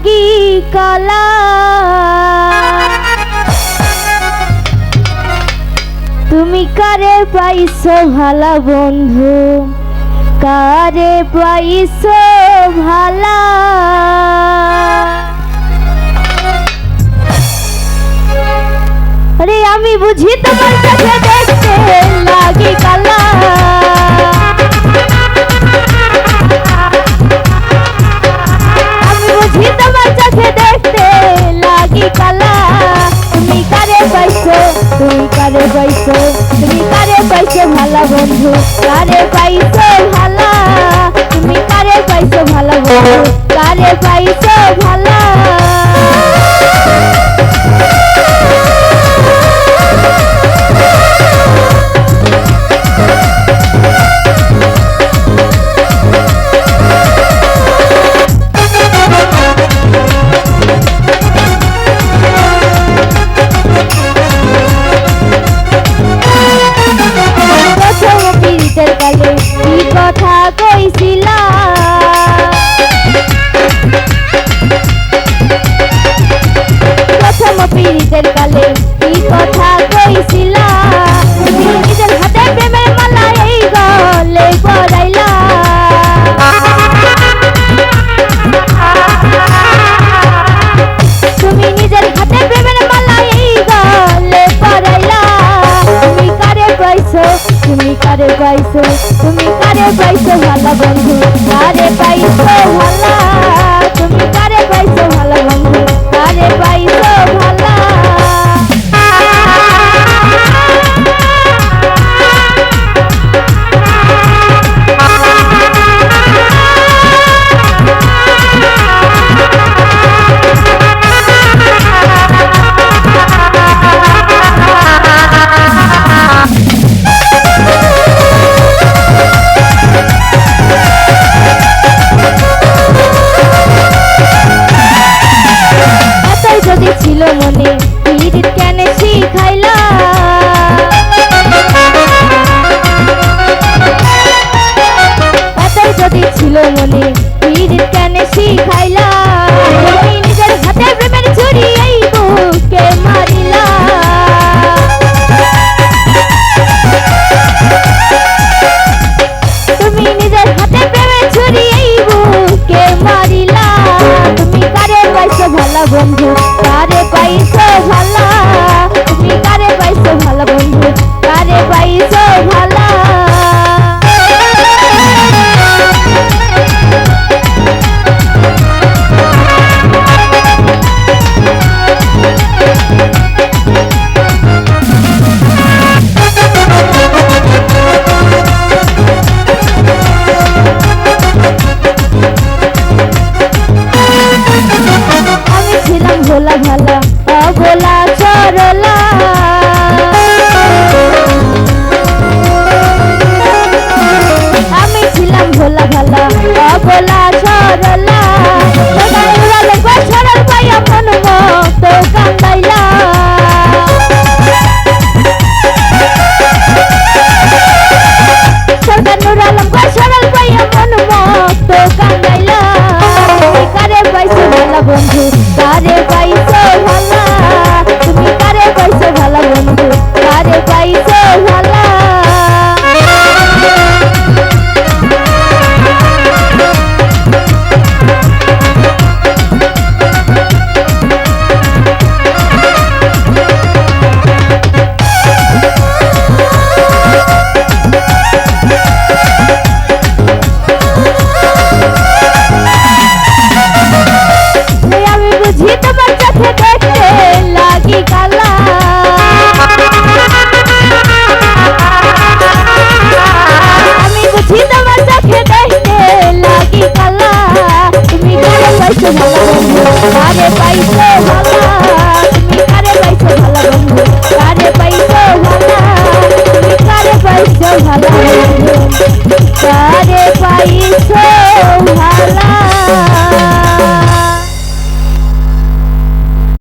লাগি কালা তুমি কারে পাইছো ভালা বন্ধু কারে পাইছো ভালা আরে আমি বুঝি তোমার কাছে দেখতে লাগি কালা আমি বুঝি তোমার কাছে দেখতে লাগি কালা তুমি কারে পাইছো ভালা বন্ধু কারে পাইছো ভালা তুমি কারে পাইছো ভালা বন্ধু কারে পাইছো ভালা কালে কি কথা কইছিলা প্রথম পীড়িতের কালে কি কথা কইছিলা নিজের হাতে প্রেমের মালা এই গলে পরাইলা তুমি নিজের হাতে প্রেমের মালা এই গলে পরাইলা তুমি কারে পাইছো ভালা বন্ধু কারে পাইছো ভালা তুমি কারে পাইছো ভালা বন্ধু কারে পাইছো ভালা ছিল মনে পীড়িত কেন শিখাইলা এতই যদি ছিল মনে পীড়িত কেন শিখাইলা তুমি নিজের হাতে প্রেমের ছুরি এই বুকে মারিলা তুমি নিজের হাতে প্রেমের ছুরি এই বুকে মারিলা তুমি কারে পাইছো ভালা বন্ধু কারে পাইছো ভালা তুমি কারে পাইছো ভালা বন্ধু কারে পাইছো ভালা আমি ছিলাম ভোলা ভালা অভোলা চরলা আমি ছিলাম ভোলা ভালা অভোলা চরলা সরল পাইয়া মন মতো কান্দাইলা সরকার নুর আলম সরল পাইয়া মন মতো কান্দাইলা কারে পাইছো ভালা বন্ধু কারে